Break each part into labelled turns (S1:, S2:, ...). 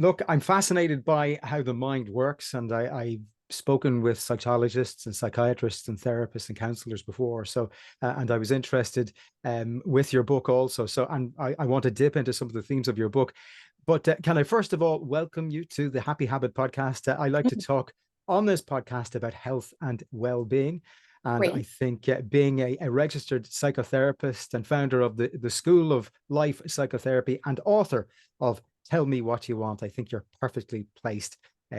S1: Look, I'm fascinated by how the mind works, and I've spoken with psychologists and psychiatrists and therapists and counselors before. So, and I was interested with your book also. So, and I want to dip into some of the themes of your book. But can I first of all welcome you to the Happy Habit podcast? I like to talk on this podcast about health and well-being. And I
S2: Great.
S1: think being a registered psychotherapist and founder of the School of Life Psychotherapy and author of Tell Me What You Want, I think you're perfectly placed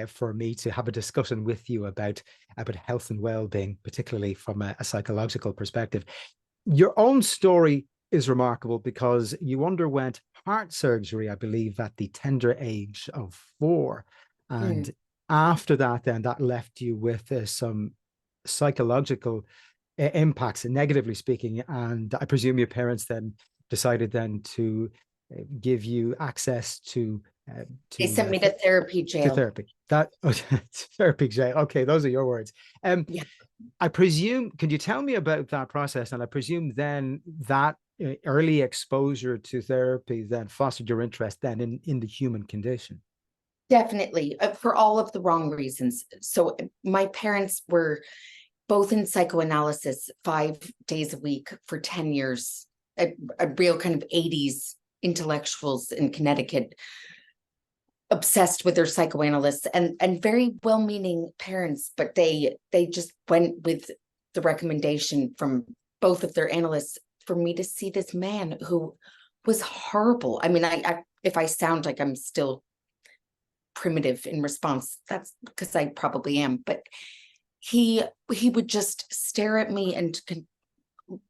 S1: for me to have a discussion with you about health and well-being, particularly from a psychological perspective. Your own story is remarkable because you underwent heart surgery, I believe, at the tender age of 4. And
S2: Mm.
S1: after that, then that left you with some psychological impacts, negatively speaking. And I presume your parents then decided then to give you access
S2: They sent me to therapy
S1: to
S2: jail.
S1: therapy. That therapy jail. Okay, those are your words.
S2: Yeah,
S1: I presume. Can you tell me about that process? And I presume then that early exposure to therapy then fostered your interest then in the human condition.
S2: definitely. For all of the wrong reasons. So my parents were both in psychoanalysis 5 days a week for 10 years, a real kind of 80s intellectuals in Connecticut, obsessed with their psychoanalysts and very well-meaning parents, but they just went with the recommendation from both of their analysts for me to see this man who was horrible. I mean, I if I sound like I'm still primitive in response, that's because I probably am, but he would just stare at me and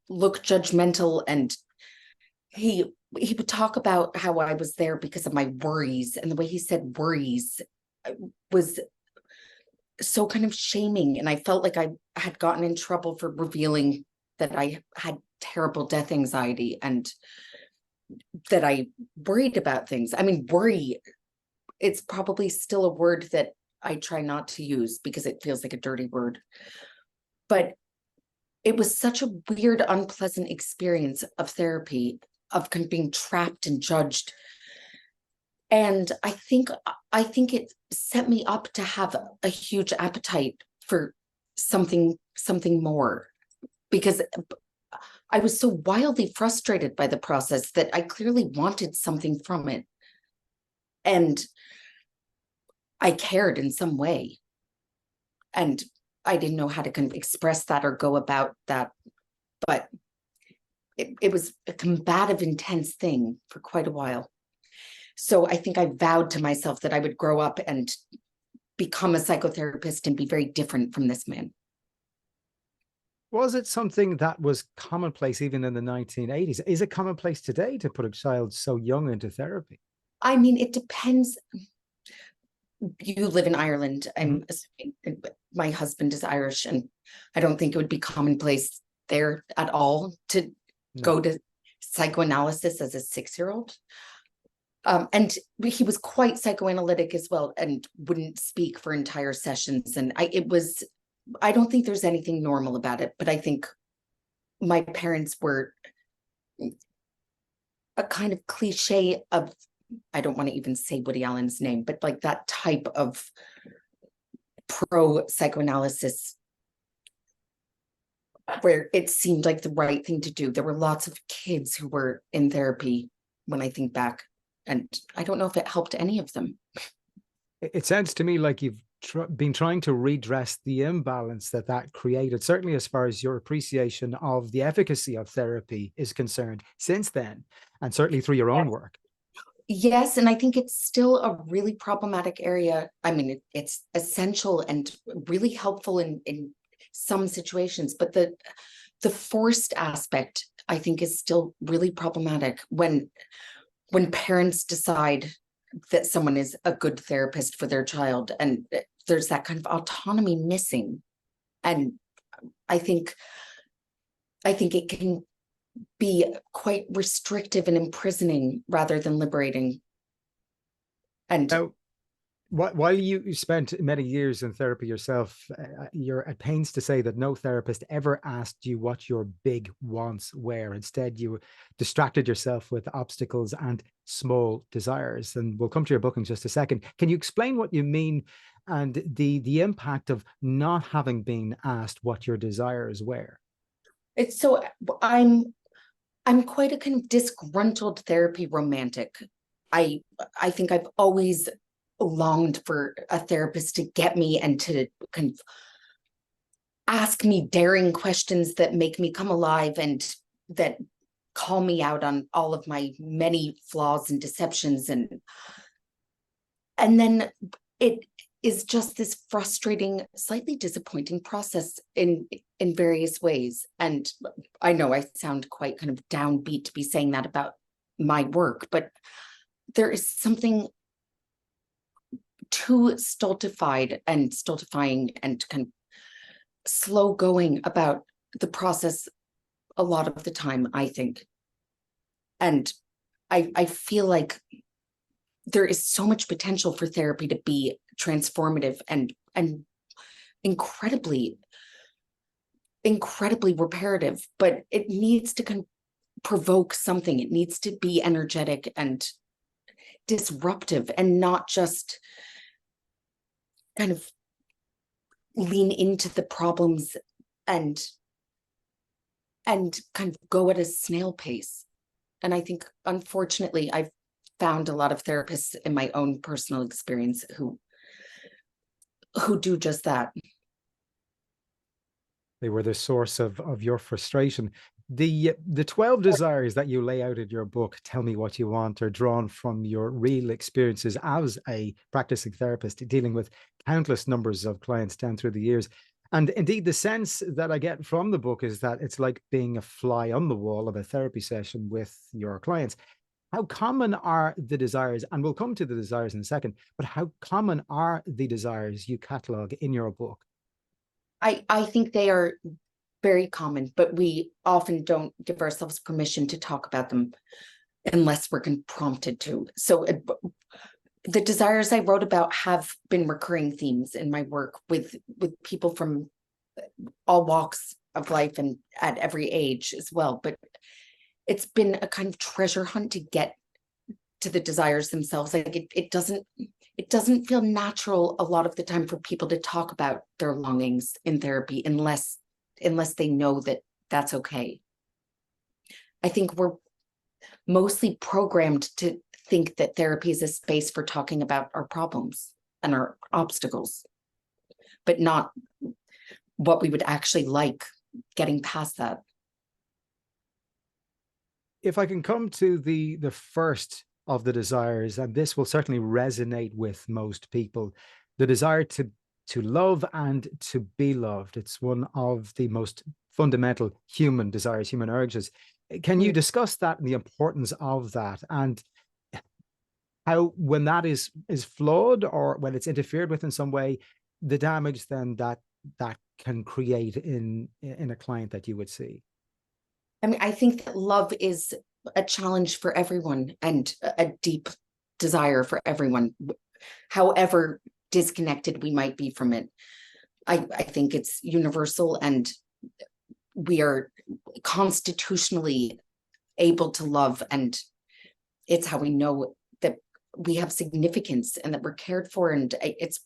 S2: look judgmental, and he he would talk about how I was there because of my worries, and the way he said worries was so kind of shaming, and I felt like I had gotten in trouble for revealing that I had terrible death anxiety and that I worried about things. I mean, worry, it's probably still a word that I try not to use because it feels like a dirty word. But it was such a weird, unpleasant experience of therapy, of kind of being trapped and judged. And I think it set me up to have a huge appetite for something more, because I was so wildly frustrated by the process that I clearly wanted something from it. And I cared in some way. And I didn't know how to kind of express that or go about that. But it was a combative, intense thing for quite a while. So I think I vowed to myself that I would grow up and become a psychotherapist and be very different from this man.
S1: Was it something that was commonplace even in the 1980s? Is it commonplace today to put a child so young into therapy?
S2: I mean, it depends. You live in Ireland. I'm assuming my husband is Irish, and I don't think it would be commonplace there at all to
S1: No.
S2: go to psychoanalysis as a 6-year-old. And he was quite psychoanalytic as well, and wouldn't speak for entire sessions. And I don't think there's anything normal about it, but I think my parents were a kind of cliche of, I don't want to even say Woody Allen's name, but like that type of pro psychoanalysis where it seemed like the right thing to do. There were lots of kids who were in therapy when I think back, and I don't know if it helped any of them.
S1: It sounds to me like you've been trying to redress the imbalance that created, certainly as far as your appreciation of the efficacy of therapy is concerned since then, and certainly through your own work.
S2: Yes, and I think it's still a really problematic area. I mean, it's essential and really helpful in some situations, but the forced aspect, I think, is still really problematic when parents decide that someone is a good therapist for their child, and there's that kind of autonomy missing. And I think it can be quite restrictive and imprisoning rather than liberating. And
S1: Now, While you spent many years in therapy yourself, you're at pains to say that no therapist ever asked you what your big wants were. Instead, you distracted yourself with obstacles and small desires. And we'll come to your book in just a second. Can you explain what you mean and the impact of not having been asked what your desires were?
S2: It's so I'm quite a kind of disgruntled therapy romantic. I think I've always longed for a therapist to get me and to kind of ask me daring questions that make me come alive and that call me out on all of my many flaws and deceptions, and then it is just this frustrating, slightly disappointing process in various ways. And I know I sound quite kind of downbeat to be saying that about my work, but there is something too stultifying and kind of slow going about the process a lot of the time, I think. And I feel like there is so much potential for therapy to be transformative and incredibly reparative, but it needs to provoke something. It needs to be energetic and disruptive and not just kind of lean into the problems and kind of go at a snail pace. And I think, unfortunately, I've found a lot of therapists in my own personal experience who do just that.
S1: They were the source of your frustration. The 12 desires that you lay out in your book, Tell Me What You Want, are drawn from your real experiences as a practicing therapist, dealing with countless numbers of clients down through the years. And indeed, the sense that I get from the book is that it's like being a fly on the wall of a therapy session with your clients. How common are the desires? And we'll come to the desires in a second, but how common are the desires you catalog in your book?
S2: I think they are very common, but we often don't give ourselves permission to talk about them unless we're prompted to. So the desires I wrote about have been recurring themes in my work with people from all walks of life and at every age as well. But it's been a kind of treasure hunt to get to the desires themselves. Like it doesn't feel natural a lot of the time for people to talk about their longings in therapy unless they know that that's okay. I think we're mostly programmed to think that therapy is a space for talking about our problems and our obstacles, but not what we would actually like getting past that.
S1: If I can come to the first of the desires, and this will certainly resonate with most people, the desire to love and to be loved. It's one of the most fundamental human desires, human urges. Can you discuss that and the importance of that, and how, when that is flawed or when it's interfered with in some way, the damage then that can create in a client that you would see?
S2: I mean, I think that love is a challenge for everyone and a deep desire for everyone, however disconnected we might be from it. I think it's universal, and we are constitutionally able to love, and it's how we know that we have significance and that we're cared for, and it's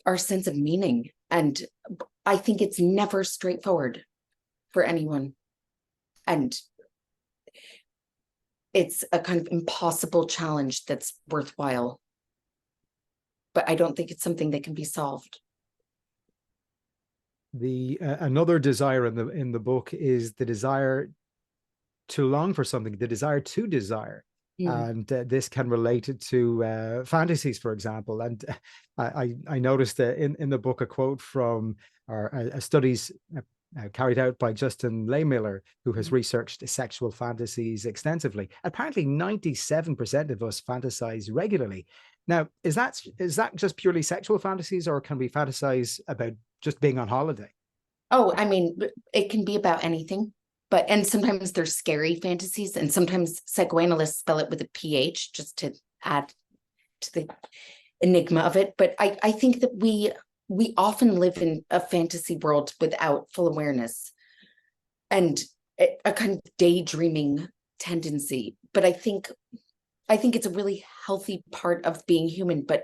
S2: our sense of meaning. And I think it's never straightforward for anyone, and it's a kind of impossible challenge that's worthwhile, but I don't think it's something that can be solved.
S1: The another desire in the book is the desire to long for something, the desire to desire. And this can relate to fantasies, for example. And I noticed in the book a quote from studies carried out by Justin Lehmiller, who has researched sexual fantasies extensively. Apparently 97% of us fantasize regularly. Now, is that just purely sexual fantasies, or can we fantasize about just being on holiday?
S2: Oh, I mean, it can be about anything. And sometimes they're scary fantasies, and sometimes psychoanalysts spell it with a PH just to add to the enigma of it. But I think that we often live in a fantasy world without full awareness and a kind of daydreaming tendency. But I think it's a really healthy part of being human, but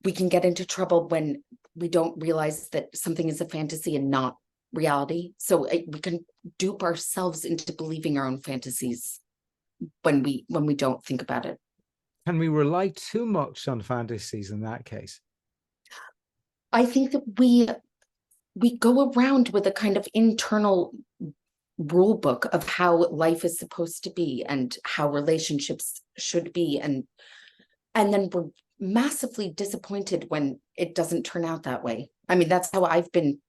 S2: we can get into trouble when we don't realize that something is a fantasy and not reality. So we can dupe ourselves into believing our own fantasies when we don't think about it.
S1: Can we rely too much on fantasies in that case?
S2: I think that we go around with a kind of internal rule book of how life is supposed to be and how relationships should be, and then we're massively disappointed when it doesn't turn out that way. I mean, that's how I've been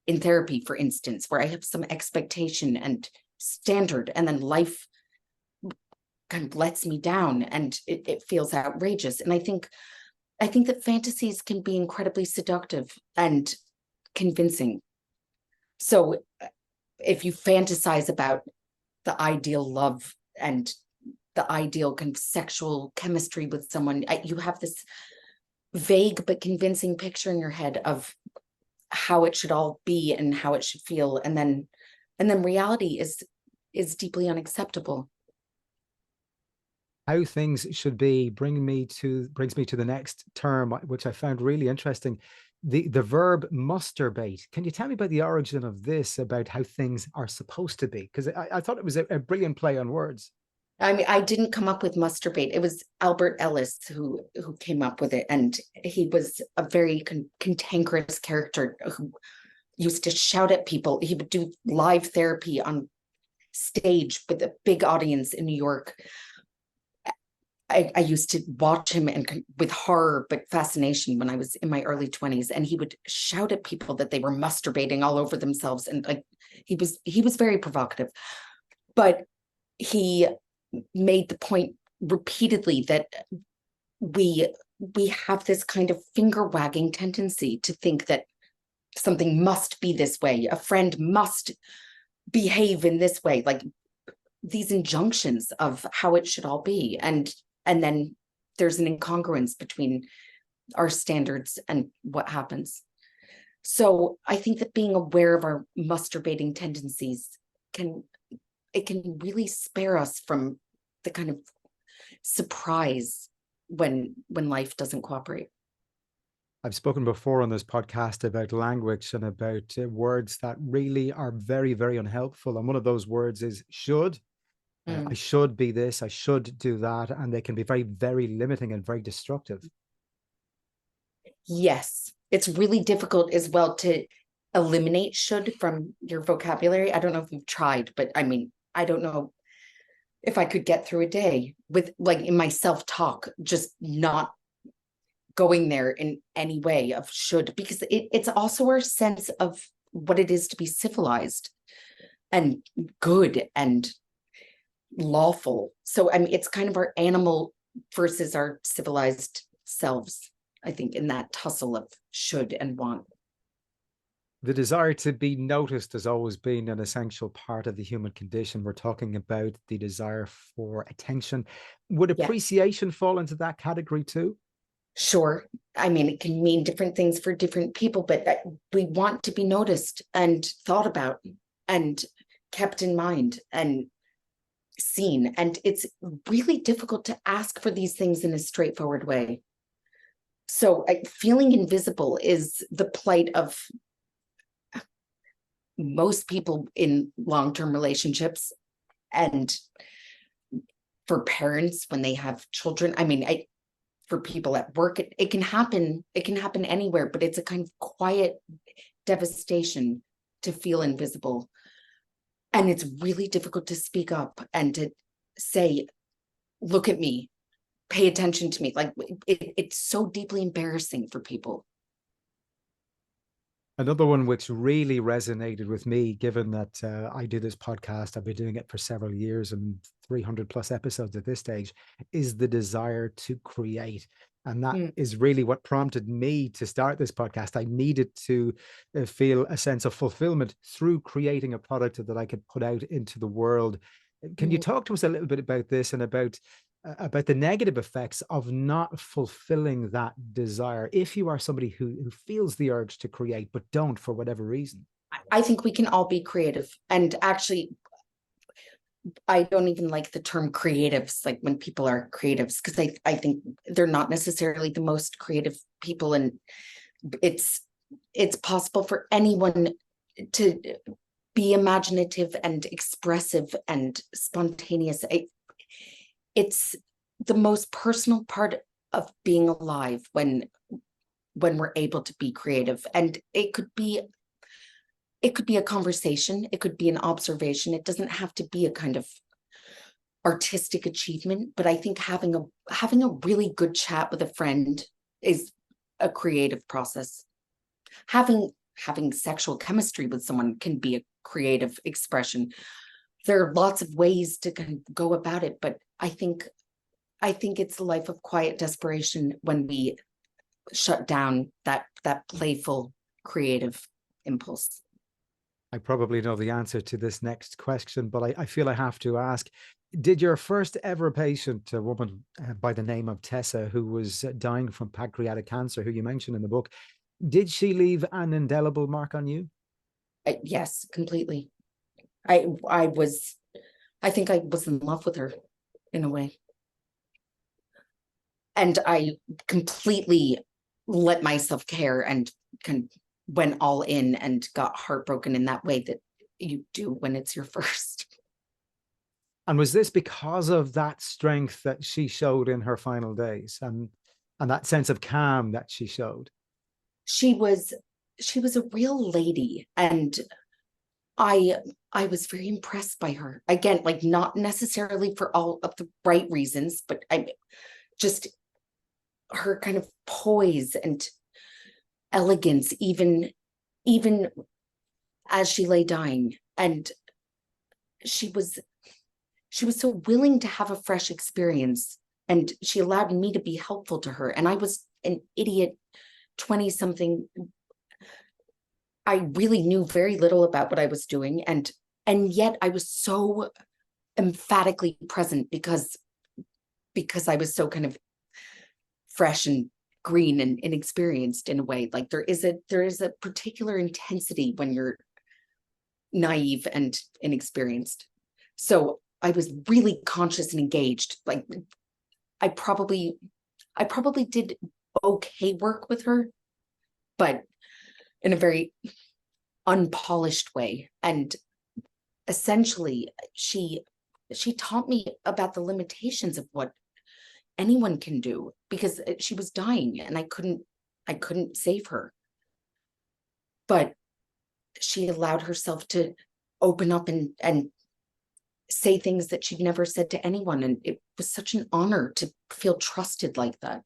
S2: in therapy, for instance, where I have some expectation and standard, and then life kind of lets me down and it feels outrageous. And I think that fantasies can be incredibly seductive and convincing. So if you fantasize about the ideal love and the ideal kind of sexual chemistry with someone, you have this vague but convincing picture in your head of how it should all be and how it should feel, and then reality is deeply unacceptable.
S1: How things should be brings me to the next term, which I found really interesting. The verb masturbate. Can you tell me about the origin of this, about how things are supposed to be? Because I thought it was a brilliant play on words.
S2: I mean, I didn't come up with masturbate. It was Albert Ellis who came up with it, and he was a very cantankerous character who used to shout at people. He would do live therapy on stage with a big audience in New York. I used to watch him and with horror but fascination when I was in my early 20s, and he would shout at people that they were masturbating all over themselves, and like he was very provocative, but he made the point repeatedly that we have this kind of finger wagging tendency to think that something must be this way, a friend must behave in this way, like these injunctions of how it should all be, and then there's an incongruence between our standards and what happens. So I think that being aware of our masturbating tendencies can really spare us from the kind of surprise when life doesn't cooperate.
S1: I've spoken before on this podcast about language and about words that really are very, very unhelpful. And one of those words is should. I should be this, I should do that. And they can be very, very limiting and very destructive.
S2: Yes, it's really difficult as well to eliminate should from your vocabulary. I don't know if you've tried, but I mean, I don't know if I could get through a day with, like, in my self-talk, just not going there in any way of should, because it's also our sense of what it is to be civilized and good and lawful. So I mean, it's kind of our animal versus our civilized selves, I think, in that tussle of should and want.
S1: The desire to be noticed has always been an essential part of the human condition. We're talking about the desire for attention. Would appreciation fall into that category too?
S2: Sure. I mean, it can mean different things for different people, but we want to be noticed and thought about and kept in mind and seen. And it's really difficult to ask for these things in a straightforward way. So feeling invisible is the plight of most people in long-term relationships, and for parents when they have children. I mean, for people at work, it can happen. It can happen anywhere, but it's a kind of quiet devastation to feel invisible. And it's really difficult to speak up and to say, look at me, pay attention to me. Like it's so deeply embarrassing for people.
S1: Another one which really resonated with me, given that I do this podcast, I've been doing it for several years and 300 plus episodes at this stage, is the desire to create. And that is really what prompted me to start this podcast. I needed to feel a sense of fulfillment through creating a product that I could put out into the world. Can you talk to us a little bit about this and about about the negative effects of not fulfilling that desire if you are somebody who feels the urge to create but don't for whatever reason?
S2: I think we can all be creative. And actually, I don't even like the term creatives, like when people are creatives, because I think they're not necessarily the most creative people. And it's possible for anyone to be imaginative and expressive and spontaneous. It's the most personal part of being alive when we're able to be creative. And it could be a conversation, it could be an observation. It doesn't have to be a kind of artistic achievement, but I think having a really good chat with a friend is a creative process. Having sexual chemistry with someone can be a creative expression. There are lots of ways to kind of go about it, but I think it's a life of quiet desperation when we shut down that playful creative impulse.
S1: I probably know the answer to this next question, but I feel I have to ask. Did your first ever patient, a woman by the name of Tessa, who was dying from pancreatic cancer, who you mentioned in the book, did she leave an indelible mark on you?
S2: Yes, completely. I think I was in love with her in a way. And I completely let myself care and kind of went all in and got heartbroken in that way that you do when it's your first.
S1: And was this because of that strength that she showed in her final days, and that sense of calm that she showed?
S2: She was a real lady, and I was very impressed by her. Again, like not necessarily for all of the right reasons, but I just her kind of poise and elegance, even as she lay dying. And she was so willing to have a fresh experience, and she allowed me to be helpful to her. And I was an idiot 20 something. I really knew very little about what I was doing, and yet I was so emphatically present because I was so kind of fresh and green and inexperienced in a way. Like there is a particular intensity when you're naive and inexperienced. So I was really conscious and engaged. Like I probably did okay work with her, but in a very unpolished way. And essentially she taught me about the limitations of what anyone can do, because she was dying and I couldn't save her. But she allowed herself to open up and say things that she'd never said to anyone. And it was such an honor to feel trusted like that.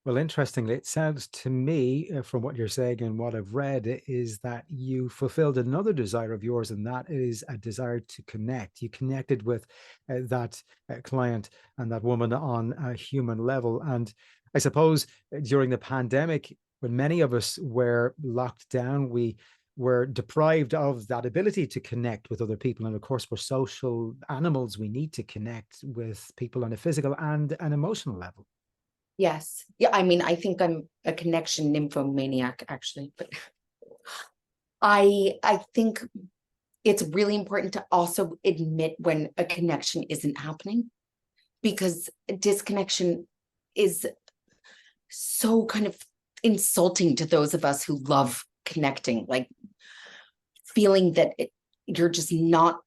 S1: Well, interestingly, it sounds to me, from what you're saying and what I've read, is that you fulfilled another desire of yours, and that is a desire to connect. You connected with that client and that woman on a human level. And I suppose during the pandemic, when many of us were locked down, we were deprived of that ability to connect with other people. And of course, we're social animals. We need to connect with people on a physical and an emotional level.
S2: Yes. Yeah. I mean, I think I'm a connection nymphomaniac, actually, but I think it's really important to also admit when a connection isn't happening, because disconnection is so kind of insulting to those of us who love connecting, like feeling that you're just not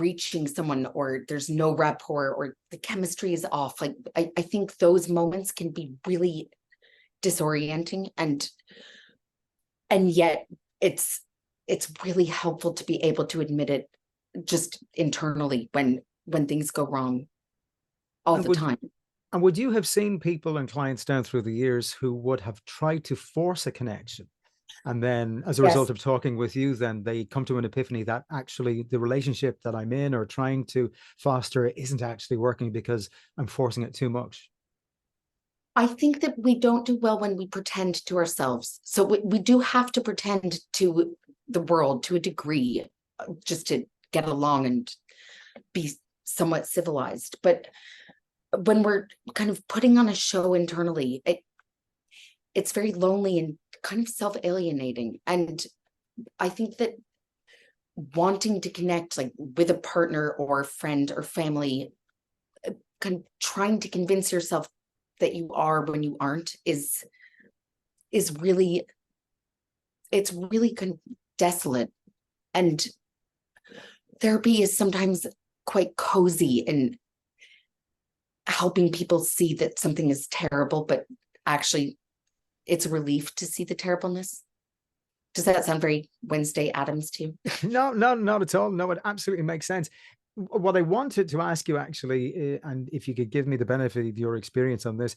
S2: reaching someone, or there's no rapport, or the chemistry is off. Like I think those moments can be really disorienting, and yet it's really helpful to be able to admit it just internally when things go wrong all
S1: And
S2: the
S1: would
S2: time.
S1: and would you have seen people and clients down through the years who would have tried to force a connection, and then as a result
S2: Yes.
S1: of talking with you, then they come to an epiphany that actually the relationship that I'm in or trying to foster isn't actually working because I'm forcing it too much?
S2: I think that we don't do well when we pretend to ourselves. So we do have to pretend to the world to a degree, just to get along and be somewhat civilized. But when we're kind of putting on a show internally, it's very lonely and kind of self-alienating. And I think that wanting to connect like with a partner or a friend or family, kind of trying to convince yourself that you are when you aren't is really, it's really kind of desolate. And therapy is sometimes quite cozy in helping people see that something is terrible, but actually it's a relief to see the terribleness. Does that sound very Wednesday Addams to you?
S1: No, not at all. No, it absolutely makes sense. What I wanted to ask you actually, and if you could give me the benefit of your experience on this,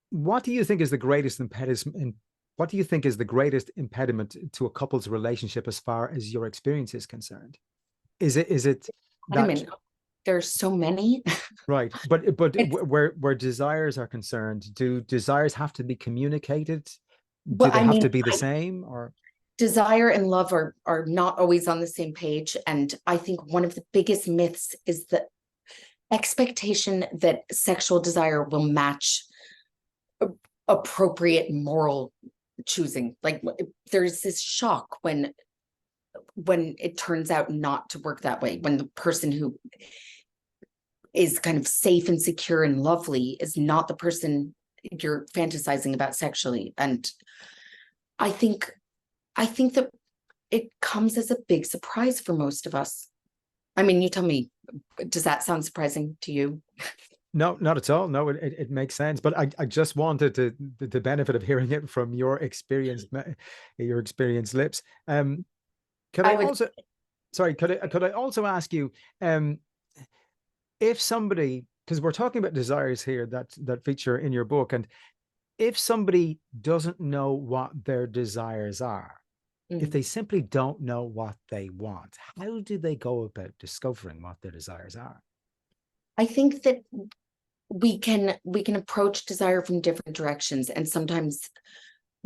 S1: what do you think is the greatest impediment? What do you think is the greatest impediment to a couple's relationship as far as your experience is concerned? Is it that?
S2: There's so many.
S1: Right, but where desires are concerned, do desires have to be communicated? Do they have to be the same, or?
S2: Desire and love are not always on the same page. And I think one of the biggest myths is the expectation that sexual desire will match appropriate moral choosing. Like there's this shock when it turns out not to work that way, when the person who is kind of safe and secure and lovely is not the person you're fantasizing about sexually. And I think that it comes as a big surprise for most of us. I mean, you tell me, does that sound surprising to you?
S1: No, not at all. No, it makes sense. But I just wanted the benefit of hearing it from your experienced lips. Could I also, sorry, could I also ask you, if somebody, because we're talking about desires here that feature in your book, and if somebody doesn't know what their desires are, if they simply don't know what they want, how do they go about discovering what their desires are?
S2: I think that we can approach desire from different directions, and sometimes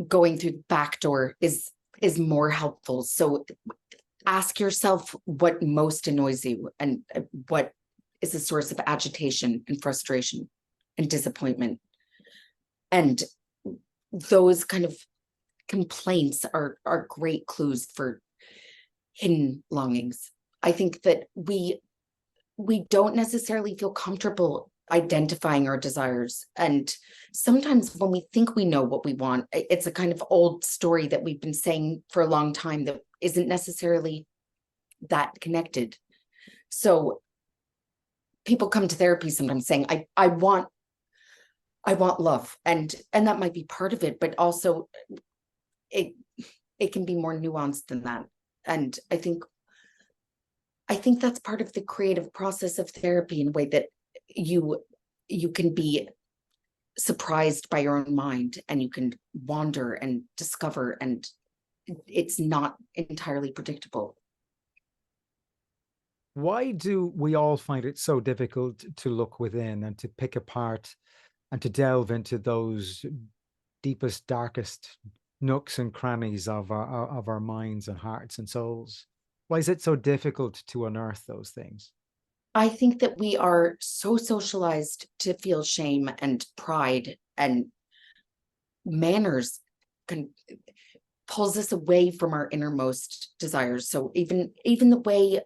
S2: going through the back door is more helpful. So ask yourself what most annoys you and what is a source of agitation and frustration and disappointment. And those kind of complaints are great clues for hidden longings. I think that we don't necessarily feel comfortable identifying our desires. And sometimes when we think we know what we want, it's a kind of old story that we've been saying for a long time that isn't necessarily that connected. So people come to therapy sometimes saying, I want love. And that might be part of it, but also it can be more nuanced than that. And I think that's part of the creative process of therapy, in a way that you can be surprised by your own mind, and you can wander and discover, and it's not entirely predictable.
S1: Why do we all find it so difficult to look within and to pick apart and to delve into those deepest, darkest nooks and crannies of our minds and hearts and souls? Why is it so difficult to unearth those things?
S2: I think that we are so socialized to feel shame and pride, and manners pulls us away from our innermost desires. So even the way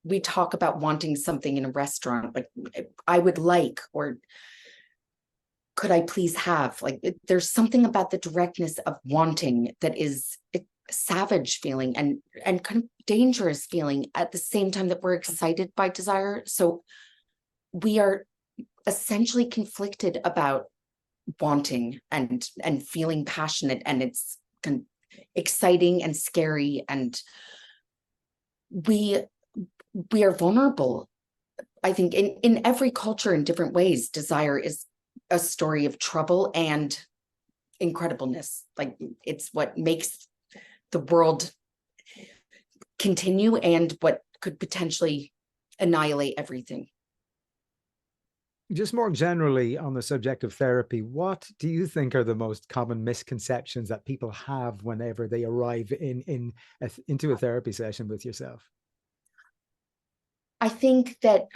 S2: we talk about wanting something in a restaurant, like I would like, or could I please have, like there's something about the directness of wanting that is a savage feeling and kind of dangerous feeling at the same time that we're excited by desire. So we are essentially conflicted about wanting and feeling passionate, and it's kind of exciting and scary, and we are vulnerable. I think in every culture, in different ways, desire is a story of trouble and incredibleness. Like it's what makes the world continue and what could potentially annihilate everything.
S1: Just more generally on the subject of therapy, what do you think are the most common misconceptions that people have whenever they arrive into a therapy session with yourself?
S2: I think that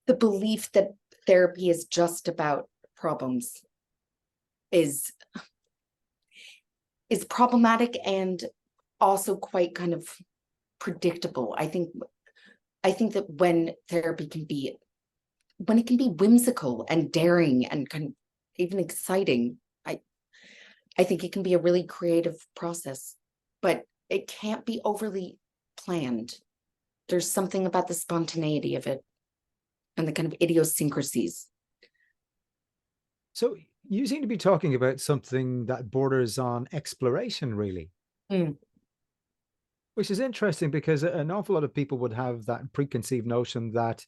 S2: the belief that therapy is just about problems is problematic and also quite kind of predictable. I think that when therapy can be whimsical and daring and kind of even exciting, I think it can be a really creative process, but it can't be overly planned. There's something about the spontaneity of it and the kind of idiosyncrasies.
S1: So you seem to be talking about something that borders on exploration, really.
S2: Mm.
S1: Which is interesting because an awful lot of people would have that preconceived notion that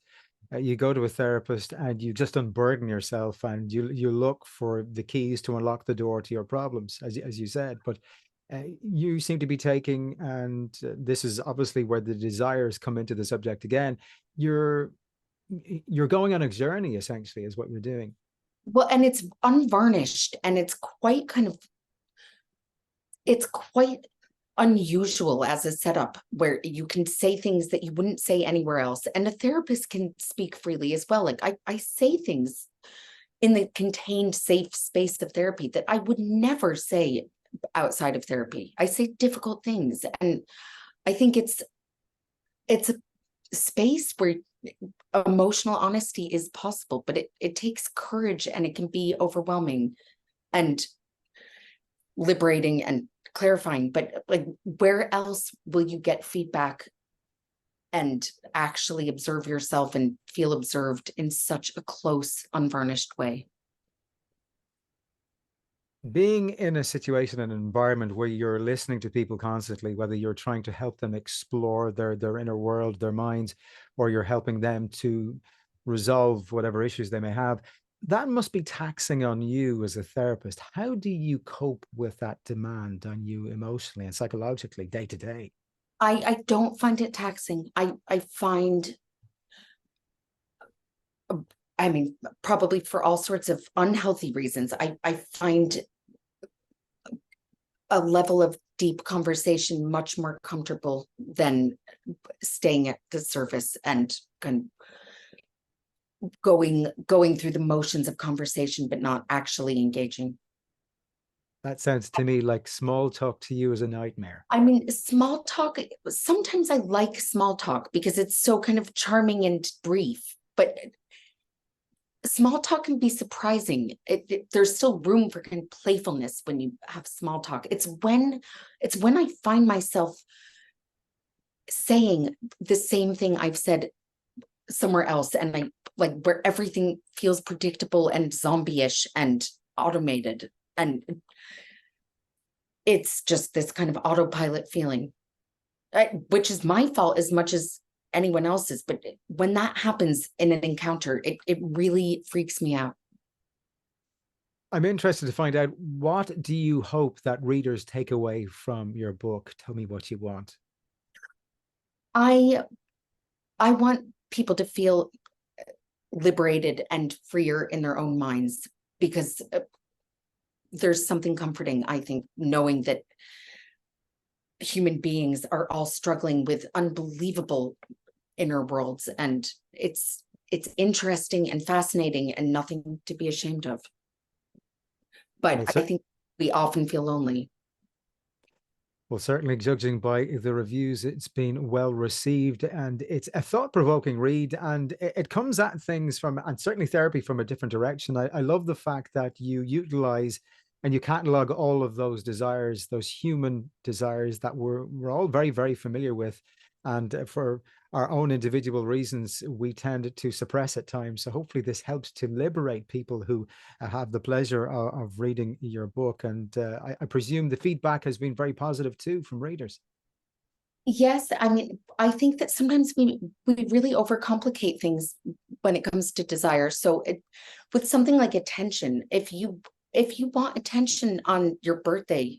S1: you go to a therapist and you just unburden yourself and you look for the keys to unlock the door to your problems, as you said. But you seem to be taking, and this is obviously where the desires come into the subject again. You're going on a journey, essentially, is what you're doing.
S2: Well, and it's unvarnished and it's quite unusual as a setup where you can say things that you wouldn't say anywhere else. And a therapist can speak freely as well. Like I say things in the contained, safe space of therapy that I would never say outside of therapy. I say difficult things. And I think it's a space where emotional honesty is possible, but it takes courage and it can be overwhelming and liberating and clarifying. But like, where else will you get feedback and actually observe yourself and feel observed in such a close, unvarnished way?
S1: Being in a situation, an environment where you're listening to people constantly, whether you're trying to help them explore their inner world, their minds, or you're helping them to resolve whatever issues they may have, that must be taxing on you as a therapist. How do you cope with that demand on you emotionally and psychologically day to day?
S2: I don't find it taxing. I find, I mean, probably for all sorts of unhealthy reasons, I find a level of deep conversation much more comfortable than staying at the surface and kind of going through the motions of conversation, but not actually engaging.
S1: That sounds to me like small talk to you is a nightmare.
S2: I mean, small talk, sometimes I like small talk because it's so kind of charming and brief, but small talk can be surprising. There's still room for kind of playfulness when you have small talk. It's when I find myself saying the same thing I've said somewhere else, and I like where everything feels predictable and zombie-ish and automated, and it's just this kind of autopilot feeling, which is my fault as much as anyone else's. But when that happens in an encounter, it really freaks me out.
S1: I'm interested to find out, what do you hope that readers take away from your book? Tell me what you want.
S2: I I want people to feel liberated and freer in their own minds, because there's something comforting, I think, knowing that human beings are all struggling with unbelievable inner worlds, and it's interesting and fascinating and nothing to be ashamed of.
S1: Well,
S2: But I think we often feel lonely.
S1: Well, certainly, judging by the reviews, it's been well received and it's a thought provoking read. And it comes at things from, and certainly therapy, from a different direction. I love the fact that you utilize and you catalog all of those desires, those human desires that we're all very, very familiar with. And for our own individual reasons, we tend to suppress at times. So hopefully, this helps to liberate people who have the pleasure of reading your book. And I presume the feedback has been very positive too from readers.
S2: Yes, I mean, I think that sometimes we really overcomplicate things when it comes to desire. So with something like attention, if you want attention on your birthday,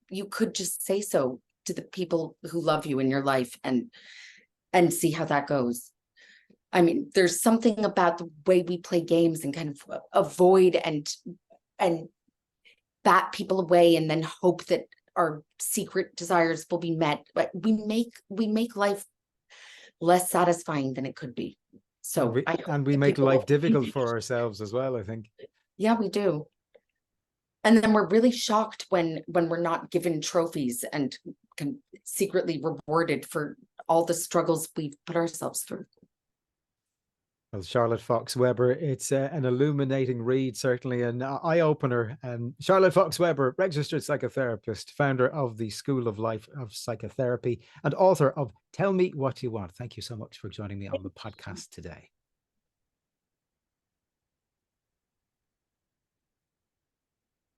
S2: you could just say so to the people who love you in your life and see how that goes. I mean, there's something about the way we play games and kind of avoid and bat people away and then hope that our secret desires will be met. But we make life less satisfying than it could be. So I hope
S1: And we
S2: that
S1: make
S2: people
S1: life
S2: will.
S1: difficult for ourselves as well, I think.
S2: Yeah, we do. And then we're really shocked when we're not given trophies and can secretly rewarded for all the struggles we've put ourselves through.
S1: Well, Charlotte Fox Weber, it's an illuminating read, certainly an eye-opener. Charlotte Fox Weber, registered psychotherapist, founder of the School of Life of Psychotherapy, and author of Tell Me What You Want. Thank you so much for joining me on the podcast today.